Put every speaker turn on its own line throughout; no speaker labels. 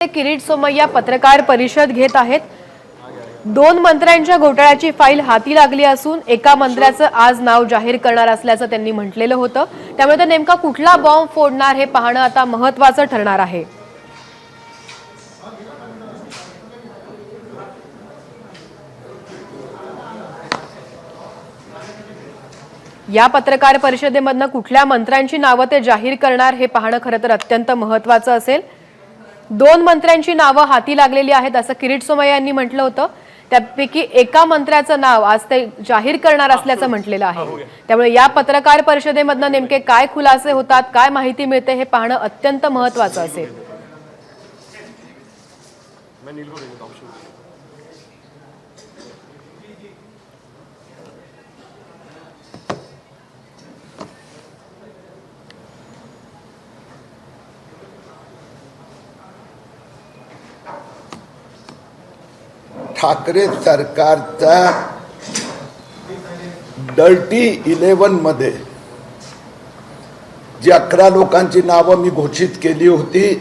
किरीट सोमय्या पत्रकार परिषद घेत आहेत। दोन मंत्र्यांच्या घोटाळ्याची फाईल हाती लागली असून एका मंत्र्याचं आज नाव जाहीर करणार असल्याचं त्यांनी म्हटलेलं होतं। त्यामुळे तो नेमका कुठला बॉम्ब फोडणार हे पाहणं आता महत्त्वाचं ठरणार आहे। या पत्रकार परिषदेमधनं कुठल्या मंत्र्यांची नावं ते जाहीर करणार हे पाहणं खरं तर अत्यंत महत्त्वाचं असेल। दोन मंत्र्यांची नावं हाती लागलेली आहेत असं किरीट सोमय्या यांनी म्हटलं होतं। त्यापैकी एका मंत्र्याचं नाव आज ते जाहीर करणार असल्याचं म्हटलेलं आहे। त्यामुळे या पत्रकार परिषदेमधनं नेमके काय खुलासे होतात, काय माहिती मिळते हे पाहणं अत्यंत महत्त्वाचं असेल।
ठाकरे सरकारचा डर्टी 11 मध्ये जी 11 लोकांची नावं मी घोषित केली होती,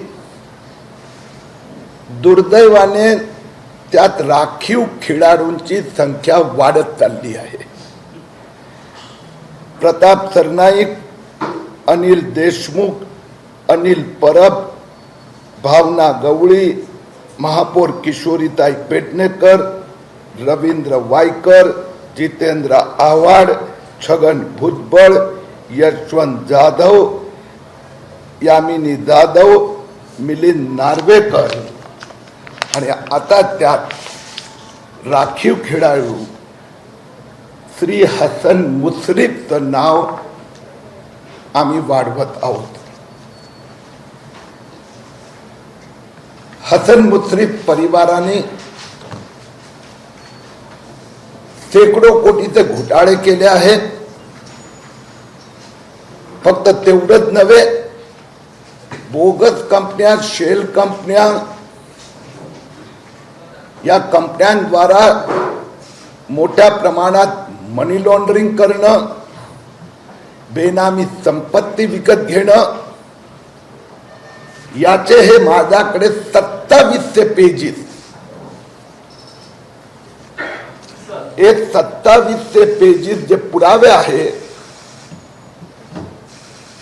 दुर्दैवाने त्यात राखीव खेळाडूंची संख्या वाढत चालली आहे। प्रताप सरनाईक, अनिल देशमुख, अनिल परब, भावना गवळी, महापौर किशोरीताई पेडणेकर, रवींद्र वायकर, जितेंद्र आव्हाड, छगन भुजबळ, यशवंत जाधव, यामिनी जाधव, मिलिंद नार्वेकर आणि आता त्यात राखीव खेळाडू श्री हसन मुश्रीफचं नाव आम्ही वाढवत आहोत। हसन मुश्रीफ परिवाराने शेकडो कोटीचे घोटाळे केले आहेत। फक्त तेवढंच नव्हे, बोगस कंपन्या, शेल कंपन्या, या कंपन्यांद्वारा मोठ्या प्रमाणात मनी लॉन्ड्रिंग करणं, बेनामी संपत्ती विकत घेणं, याचे हे माझ्याकडे 27 पेजेस, हे 27 पेजेस जे पुरावे आहे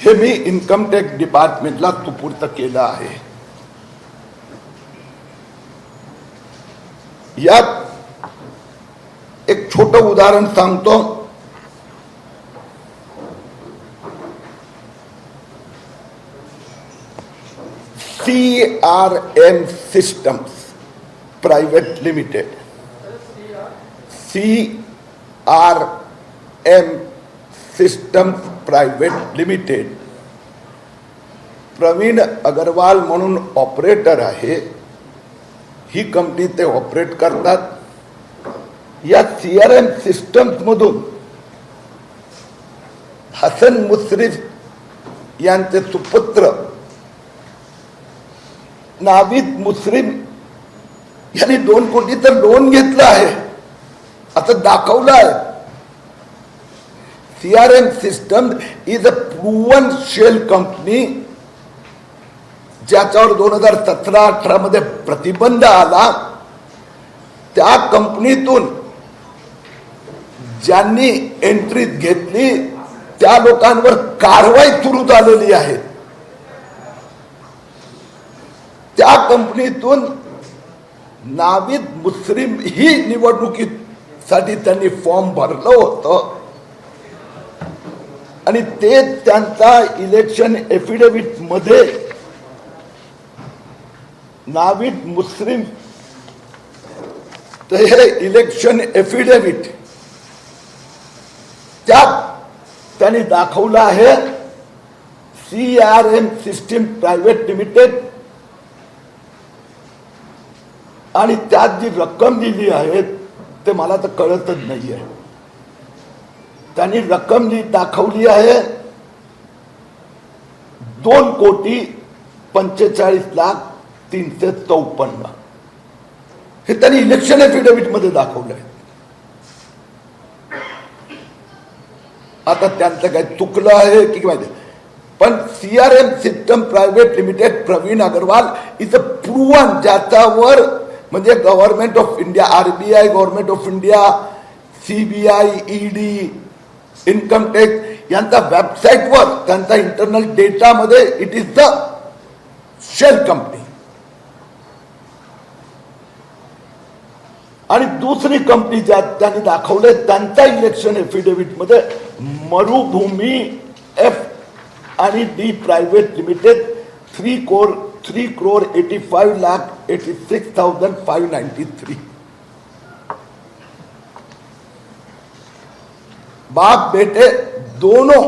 हे मी इन्कम टॅक्स डिपार्टमेंटला सुपूर्द केलं आहे। यात एक छोटं उदाहरण सांगतो। CRM Systems Private Limited, CRM Systems Private Limited, Pravin Agarwal म्हणून ऑपरेटर आहे। ही कंपनी ते ऑपरेट करतात। या CRM सिस्टम्स मधून हसन मुश्रीफ यांचे सुपुत्र नाविद मुश्रीफ यांनी 2 कोटीचं लोन घेतलं आहे असं दाखवलं आहे। CRM system is a proven shell company, ज्याच्यावर 2017-18 मध्ये प्रतिबंध आला। त्या कंपनीतून ज्यांनी एंट्री घेतली त्या लोकांवर कारवाई सुरू झालेली आहे। त्या कंपनीतून नाविद मुश्रीफ ही निवडणुकीसाठी त्यांनी फॉर्म भरलं होतं आणि ते त्यांचा इलेक्शन एफिडेव्हिट मध्ये नाविद मुश्रीफ हे इलेक्शन एफिडेव्हिट त्यात त्यांनी दाखवलं आहे CRM सिस्टम प्रायव्हेट लिमिटेड, आणि त्यात जी रक्कम दिली आहे ते मला तर कळतच नाहीये। त्यांनी रक्कम जी दाखवली आहे 2,45,03,54, हे त्यांनी इलेक्शन एफिडेव्हिट मध्ये दाखवलंय। आता त्यांचं काय चुकलं आहे की माहिती, पण CRM system private limited Praveen Agarwal is a proven, ज्याच्यावर म्हणजे government of India, RBI, government of India, CBI, ED, income tax यांचा वेबसाईटवर त्यांचा इंटरनल डेटामध्ये it is the shell company. आणि दुसरी कंपनी ज्या त्यांनी दाखवले त्यांचा इलेक्शन एफिडेव्हिट मध्ये मरुभूमी F&D प्रायव्हेट लिमिटेड 3,85,86,593. बाप बेटे दोनों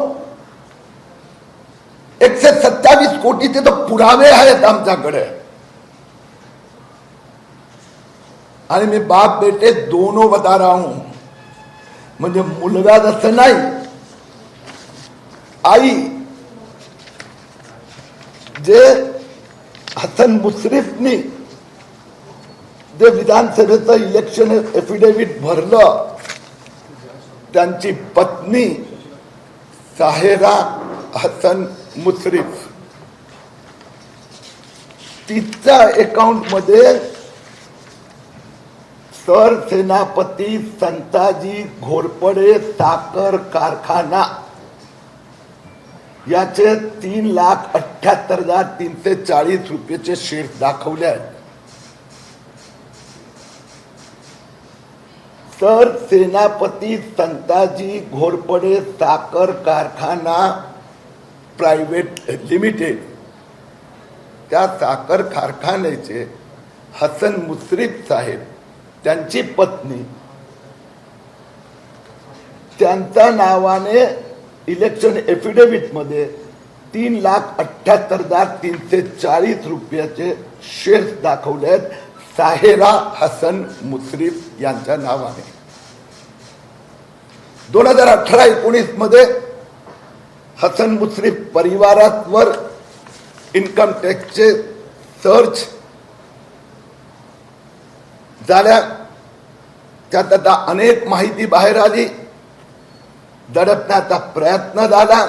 127 कोटीचे तर पुरावे आहेत आमच्याकडे. आणि मी बाप बेटे दोनों बता रहा हूं, म्हणजे मुलगा जसं नाही, आई जे हसन मुश्रीफनी जे विधानसभेचं इलेक्शन एफिडेव्हिट भरलं, त्यांची पत्नी साहेरा हसन मुश्रीफ, तिच्या अकाउंटमध्ये सरसेनापती संताजी घोरपडे साखर कारखाना याचे 3,78,340 रुपयाचे शेअर्स दाखवले आहेत. सरसेनापती संताजी घोरपडे साखर कारखाना प्रायव्हेट लिमिटेड, त्या साखर कारखान्याचे हसन मुश्रीफ साहेब, त्यांची पत्नी, त्यांच्या नावाने इलेक्शन एफिडेव्हिट मध्ये 3,78,340 रुपयाचे शेअर्स दाखवले आहेत साहेरा हसन मुश्रीफ यांच्या नावाने. 2018-19 मध्ये हसन मुश्रीफ परिवारावर इन्कम टॅक्सचे सर्च झाल्या, त्यात आता अनेक माहिती बाहेर आली, दडपण्याचा प्रयत्न झाला.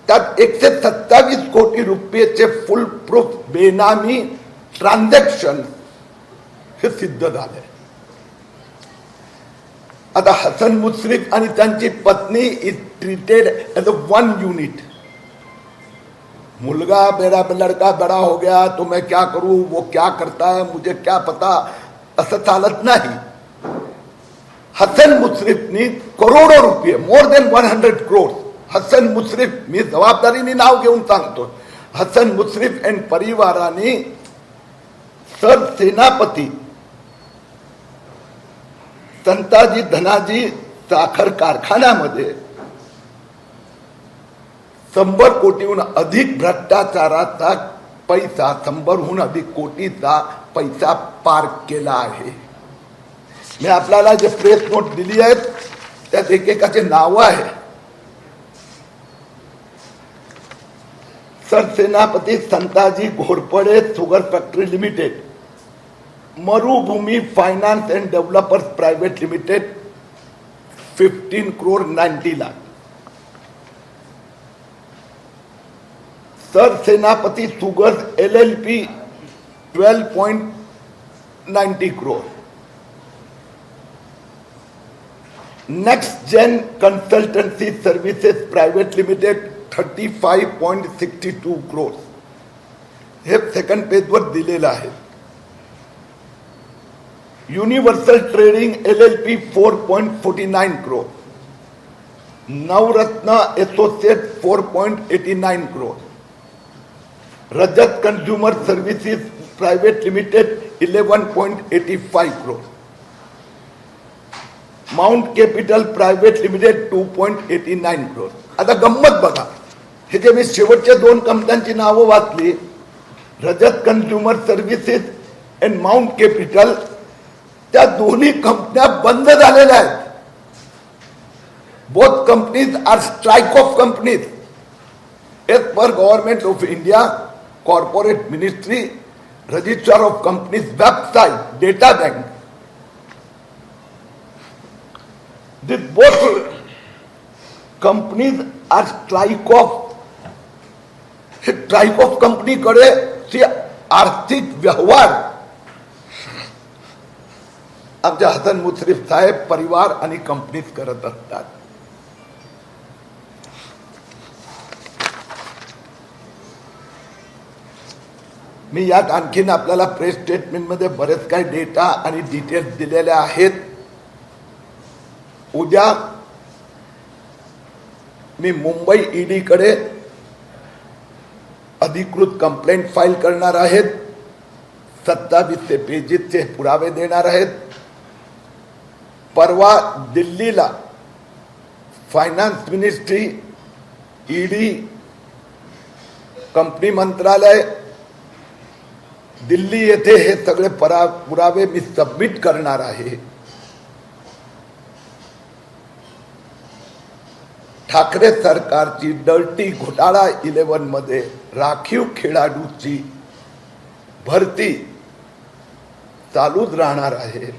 त्यात 127 कोटी रुपयाचे फुल प्रूफ बेनामी ट्रान्झॅक्शन हे सिद्ध झाले. आता हसन मुश्रीफ आणि त्यांची पत्नी is treated as a one unit. मुलगा मेरा लड़का बड़ा हो गया तो मैं क्या करूं, वो क्या करता है मुझे क्या पता, असं चालत नाही. हसन मुश्रीफनी करोडो रुपये, more than 100 crores, Hasan Mushrif, मी जबाबदारीने नाव घेऊन सांगतो, हसन मुश्रीफ एंड परिवाराने सरसेनापती संताजी धनाजी साखर कारखान्यामध्ये 100 कोटीहून अधिक भ्रष्टाचाराचा पैसा, 100हून अधिक कोटीचा पैसा पार्क केला आहे. मी आपल्याला जे प्रेस नोट दिली आहेत त्यात एकेकाचे नाव आहे. Sarsenapati Santaji Ghorpade Sugar Factory Limited, Marubhumi Finance and Developers Private Limited 15 crore 90 lakh. Sarsenapati Sugar LLP 12.90 crore. Next Gen Consultancy Services Private Limited 35.62 crores. हे सेकंड पेजवर दिलेलं आहे. Universal Trading LLP 4.49 crore. Navratna Associate 4.89 crore. Rajat Consumer Services Private Limited 11.85 crore. Mount Capital Private Limited 2.89 crore. आता गंमत बघा, हे जे मी शेवटच्या दोन कंपन्यांची नावं वाचली, Rajat Consumer Services and Mount Capital, त्या दोन्ही कंपन्या बंद झालेल्या आहेत. Both companies are strike off companies as per Government of India, corporate ministry, registrar of companies website, data bank. These both companies are strike off. हे ट्रायकॉफ कंपनीकडे आर्थिक व्यवहार आमचे हसन मुश्रीफ साहेब परिवार आणि कंपनीत करत असतात. मी यात आणखीन आपल्याला प्रेस स्टेटमेंट मध्ये बरेच काही डेटा आणि डिटेल्स दिलेले आहेत. उद्या मी मुंबई ईडी कडे अधिकृत कंप्लेंट फाईल करणार आहेत. 27 पेजेसचे पुरावे देणार आहेत. परवा दिल्लीला फायनान्स मिनिस्ट्री, ईडी, कंपनी मंत्रालय, दिल्ली येथे हे सगळे पुरावे मी सबमिट करणार आहे. ठाकरे सरकारची डर्टी घोटाळा 11 मध्ये राखीव खेळाडूची भरती चालूच राहणार आहे.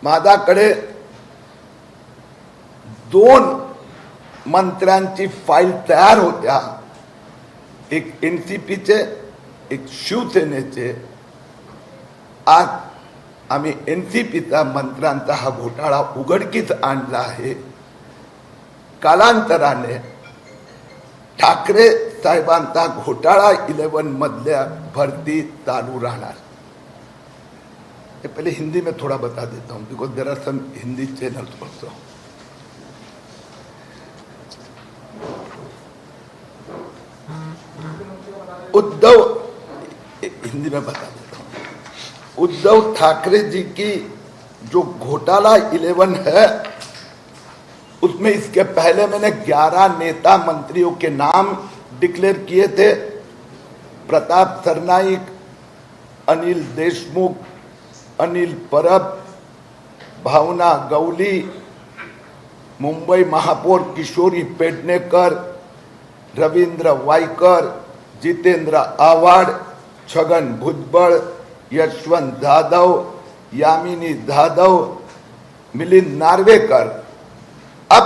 माझ्याकडे 2 मंत्र्यांची फाईल तयार होत्या, एक एनसीपीचे, एक शिवसेनेचे. आज आम्ही एनसीपीचा मंत्र्यांचा हा घोटाळा उघडकीस आणला आहे. कालांतराने ठाकरे साहेबांचा घोटाळा 11 मधल्या भरती चालू राहणार. पहले हिंदी में थोड़ा बता देता हूं because there are some Hindi channels also. Hindi में बता देता हूं. उद्धव ठाकरे जी की जो घोटाला 11 है, उसमें इसके पहले मैंने 11 नेता मंत्रियों के नाम डिक्लेयर किए थे. प्रताप सरनाईक, अनिल देशमुख, अनिल परब, भावना गवली, मुंबई महापौर किशोरी पेडणेकर, रवींद्र वायकर, जितेंद्र आव्हाड, छगन भुजबळ, यशवंत जाधव, यामिनी जाधव, मिलिंद नार्वेकर. अब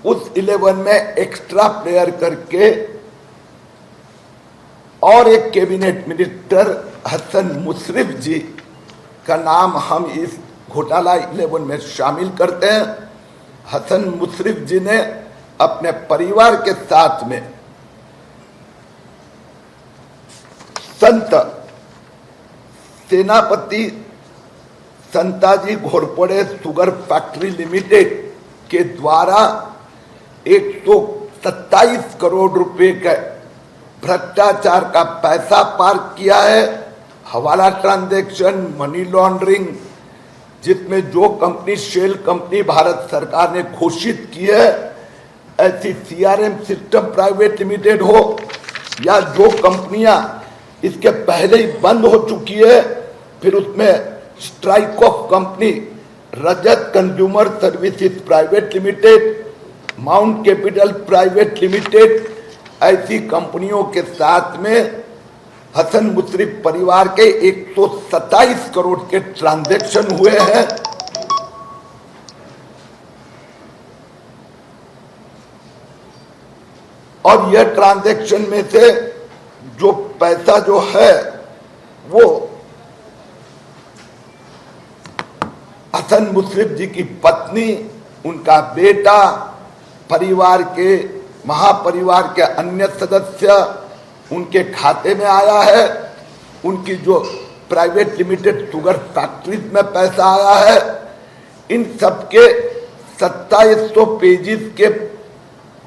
उस 11 में एक्स्ट्रा प्लेयर करके और एक कैबिनेट मिनिस्टर हसन मुश्रीफ जी का नाम हम इस घोटाला 11 में शामिल करते हैं. हसन मुश्रीफ जी ने अपने परिवार के साथ में Sant Senapati Santaji Ghorpade Sugar Factory Limited के द्वारा 127 करोड़ रुपए के भ्रष्टाचार का पैसा पार्क किया है. हवाला ट्रांजैक्शन, मनी लॉन्ड्रिंग, जिसमें जो कंपनी शेल कंपनी भारत सरकार ने घोषित की है, ऐसी सीआरएम सिस्टम प्राइवेट लिमिटेड हो या जो कंपनियां इसके पहले ही बंद हो चुकी है, फिर उसमें strike off company, Rajat Consumer Services Private Limited, Mount Capital Private Limited, ऐसी कंपनियों के साथ में हसन मुश्रीफ परिवार के 127 करोड़ के ट्रांजैक्शन हुए हैं. और यह ट्रांजैक्शन में से जो पैसा जो है वो हसन मुश्रीफ जी की पत्नी, उनका बेटा, परिवार के महापरिवार के अन्य सदस्य, उनके खाते में आया है. उनकी जो प्राइवेट लिमिटेड शुगर फैक्ट्रीज में पैसा आया है. इन सबके 2700 पेजेस के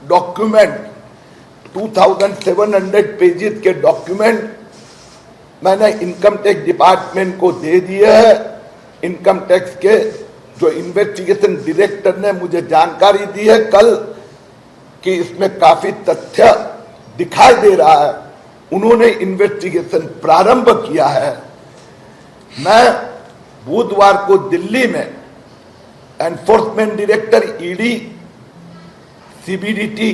डॉक्यूमेंट, 2700 पेजेस के डॉक्यूमेंट मैंने इनकम टैक्स डिपार्टमेंट को दे दिए हैं. इनकम टैक्स के जो इन्वेस्टिगेशन डायरेक्टर ने मुझे जानकारी दी है कल कि इसमें काफी तथ्य दिखाई दे रहा है. उन्होंने इन्वेस्टिगेशन प्रारंभ किया है. मैं बुधवार को दिल्ली में enforcement director ED, CBDT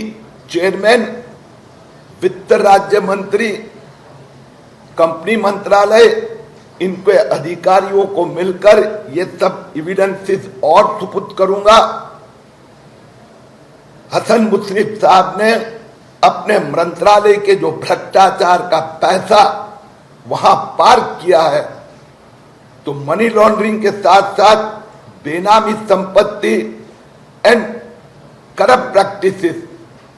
chairman, वित्त राज्य मंत्री, कंपनी मंत्रालय, इनके अधिकारियों को मिलकर ये सब एविडेंसेस और सुपुर्द करूंगा. हसन मुश्रीफ साहब ने अपने मंत्रालय के जो भ्रष्टाचार का पैसा वहां पार्क किया है, तो मनी लॉन्ड्रिंग के साथ साथ बेनामी संपत्ति एंड करप्ट प्रैक्टिसेस,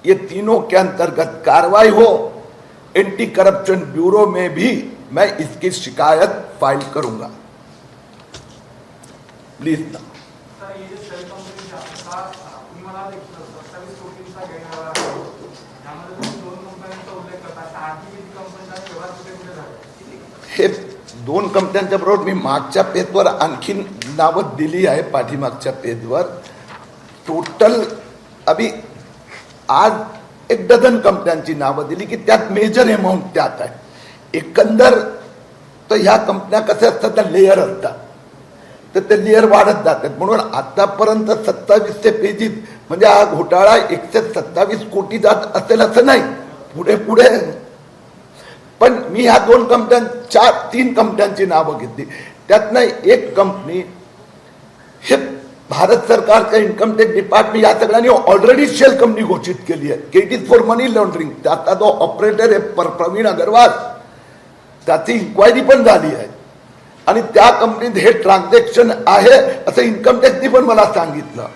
ये तीनों के अंतर्गत कार्रवाई हो। एंटी करप्शन ब्यूरो में भी मैं इसकी शिकायत फाइल करूंगा। प्लीज ना। हे दोन कंपन्यांच्या बरोबर मी मागच्या पेजवर आणखीन नावं दिली आहे, पाठीमागच्या पेजवर टोटल अभी आज 1 डझन कंपन्यांची नावं दिली की त्यात मेजर अमाऊंट त्यात आहे. एकंदर तर ह्या कंपन्या कशा असतात त्या लेयर असतात, तर ते लेयर वाढत जातात. म्हणून आतापर्यंत 2700 पेजीत म्हणजे हा घोटाळा 127 कोटी जात असेल असं नाही, पुढे पुढे. पण मी ह्या 3 कंपन्यांची नावं घेतली. त्यातनं एक कंपनी हे भारत सरकारचं इन्कम टॅक्स डिपार्टमेंट या सगळ्यांनी ऑलरेडी शेल कंपनी घोषित केली आहे की it is for money laundering. त्याचा जो ऑपरेटर आहे प्रवीण अग्रवाल, त्याची इन्क्वायरी पण झाली आहे आणि त्या कंपनीत हे ट्रान्झॅक्शन आहे असं इन्कम टॅक्सनी पण मला सांगितलं.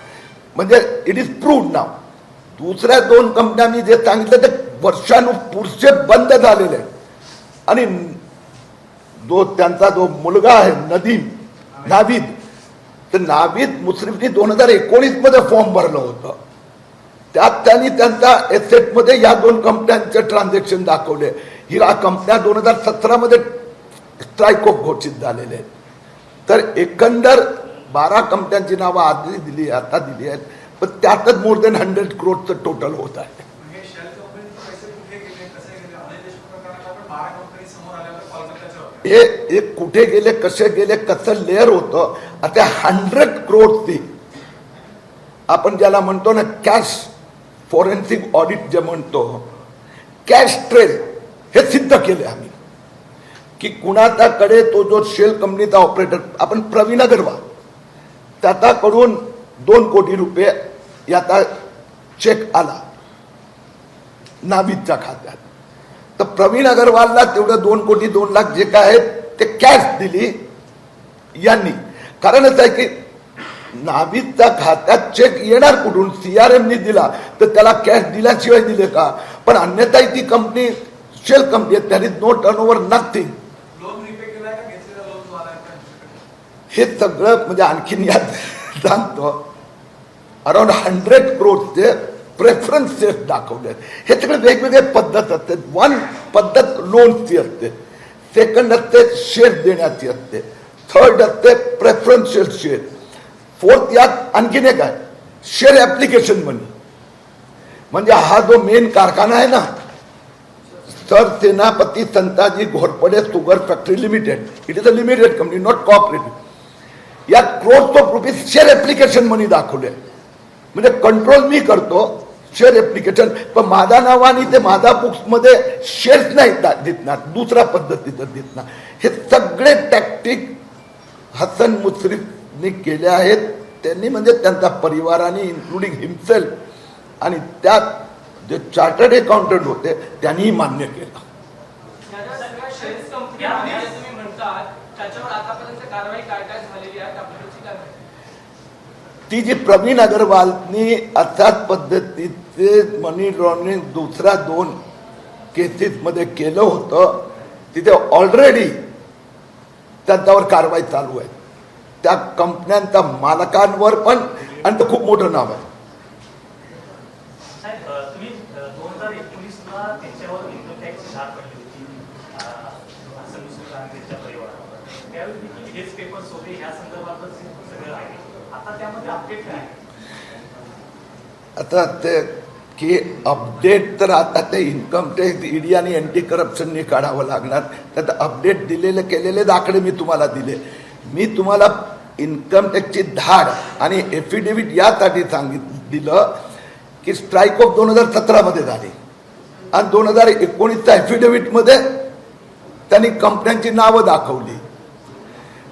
म्हणजे इट इज प्रूव्ड नाव. दुसऱ्या 2 कंपन्यांनी जे सांगितलं ते वर्षानुपुढचे बंद झालेले आहे. आणि त्यांचा जो मुलगा आहे नावीद, तर नावीद मुश्रीफनी 2019 मध्ये फॉर्म भरलं होतं. त्यात त्यांनी त्यांच्या एसेट मध्ये या 2 कंपन्यांचे ट्रान्झॅक्शन दाखवले. ह्या कंपन्या 2017 मध्ये स्ट्राईक ऑफ घोषित झालेले आहेत. तर एकंदर 12 कंपन्यांची नावं आधी दिली, आता दिली आहेत, पण त्यातच मोर देन 100 करोडचं टोटल होत आहे. हे कुठे गेले, कसे गेले, कसं लेअर होतं, आता 100 करोडची आपण ज्याला म्हणतो ना कॅश फॉरेन्सिक ऑडिट जे म्हणतो, कॅश ट्रेल, हे सिद्ध केले आम्ही की कुणाच्याकडे तो जो शेल कंपनीचा ऑपरेटर आपण प्रवीण अग्रवाल, त्याच्याकडून 2 कोटी रुपये याचा चेक आला नावीदच्या खात्यात. तर प्रवीण अग्रवालला तेवढं 2 कोटी 2 लाख जे काय आहेत ते कॅश दिली यांनी. कारणच आहे की नावीदच्या खात्यात चेक येणार कुठून, CRMनी दिला तर त्याला कॅश दिल्याशिवाय दिले का. पण अन्यथा ती कंपनी शेल कंपनी आहे, त्याने नो टर्नओव्हर नथिंग. हे सगळं म्हणजे आणखीन यात सांगतो अराउंड 100 करोडचे प्रेफरन्सेस दाखवले. हे सगळे वेगवेगळे पद्धत असते. 1 पद्धत लोनची असते, 2nd असते शेअर देण्याची असते, 3rd असते प्रेफरन्शियल शेअर, 4th यात आणखीन एक आहे शेअर ऍप्लिकेशन मनी. म्हणजे हा जो मेन कारखाना आहे ना, Sarsenapati Santaji Ghorpade Sugar Factory Limited, it is a limited company not cooperative. यात crores of rupees share application money दाखवले. म्हणजे कंट्रोल मी करतो शेअर ऍप्लिकेशन, पण माझ्या नावाने ते माझ्या बुक्स मध्ये शेअर्स नाही दिसणार, दुसऱ्या पद्धतीचं दिसणार. हे सगळे टॅक्टिक हसन मुश्रीफने केले आहेत. त्यांनी म्हणजे त्यांच्या परिवाराने इन्क्लुडिंग हिमसेल्फ आणि त्यात जे चार्टर्ड अकाउंटंट होते त्यांनी मान्य केलं. ती जी प्रवीण अग्रवालनी अशाच पद्धतीचे मनी लॉन्ड्रिंग दुसऱ्या 2 केसेस मध्ये केलं होतं, तिथे ऑलरेडी त्यांच्यावर कारवाई चालू आहे. त्या कंपन्यांच्या मालकांवर पण, आणि ते खूप मोठं नाव आहे. आता ते की अपडेट तर आता ते इन्कम टॅक्स ईडी आणि अँटी करप्शनने काढावं लागणार. त्यात अपडेट दिलेले केलेले आकडे मी तुम्हाला दिले. मी तुम्हाला इन्कम टॅक्सची धाड आणि एफिडेव्हिट यासाठी दिलं की स्ट्राईक ऑफ 2017 मध्ये झाली आणि 2019च्या एफिडेव्हिट मध्ये त्यांनी कंपन्यांची नावं दाखवली.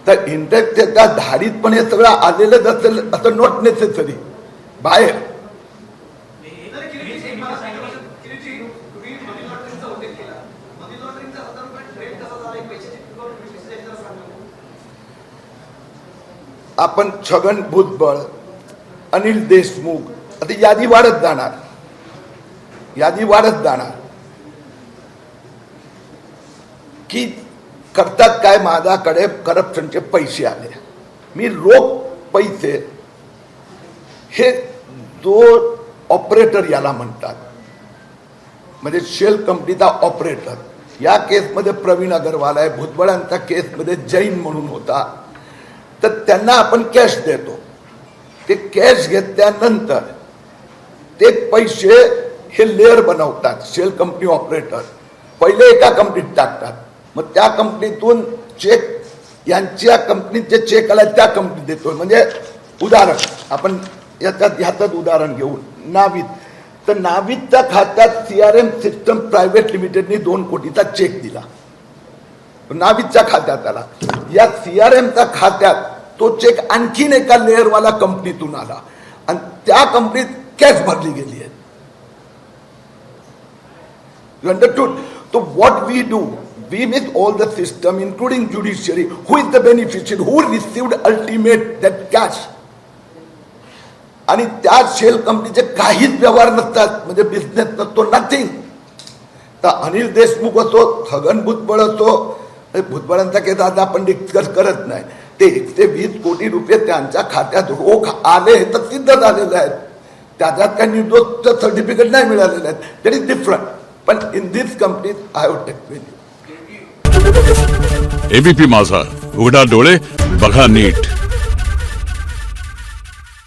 तर इंटरेस्टच्या धाडीत पण हे सगळं आलेलंच असेल असं नॉट नेसेसरी. बाहेर आपण छगन भुजबळ, अनिल देशमुख, आता यादी वाढत जाणार, यादी वाढत जाणार की करतात काय, माझ्याकडे करप्शनचे पैसे आले, मी रोख पैसे, हे जो ऑपरेटर याला म्हणतात, म्हणजे शेल कंपनीचा ऑपरेटर, या केसमध्ये प्रवीण अग्रवाल आहे, भुजबळांच्या केसमध्ये जैन म्हणून होता, तर त्यांना आपण कॅश देतो, ते कॅश घेतल्यानंतर ते पैसे हे लेअर बनवतात, शेल कंपनी ऑपरेटर पहिले एका कंपनीत टाकतात, मग त्या कंपनीतून चेक, यांच्या कंपनीचे चेक आला त्या कंपनीत देतो. म्हणजे उदाहरण आपण ह्यातच उदाहरण घेऊ, नाविद, तर नाविदच्या खात्यात सीआरएम सिस्टम प्रायव्हेट लिमिटेडने 2 कोटीचा चेक दिला, नाविदच्या खात्यात आला, या सीआरएमच्या खात्यात तो चेक आणखीन एका लेअरवाला कंपनीतून आला आणि त्या कंपनीत कॅश भरली गेली आहे. You understood? So what we do, we with all the system, including judiciary, who is the beneficiary, who received ultimate that cash, आणि त्या शेल कंपनीचे काहीच व्यवहार नसतात, म्हणजे बिझनेस नसतो, नथिंग. तर अनिल देशमुख असो, छगन भुजबळ असो, भुजबळांचा केस आज आपण डिस्कस करत नाही, ते 120 कोटी रुपये त्यांच्या खात्यात रोख आले हे तर सिद्ध झालेले आहेत, त्याच्यात काही निर्दोष सर्टिफिकेट नाही मिळालेले आहेत, दॅट इज डिफरंट. पण in this company I have taken you.
ABP माझा, उघडा डोळे बघा नीट.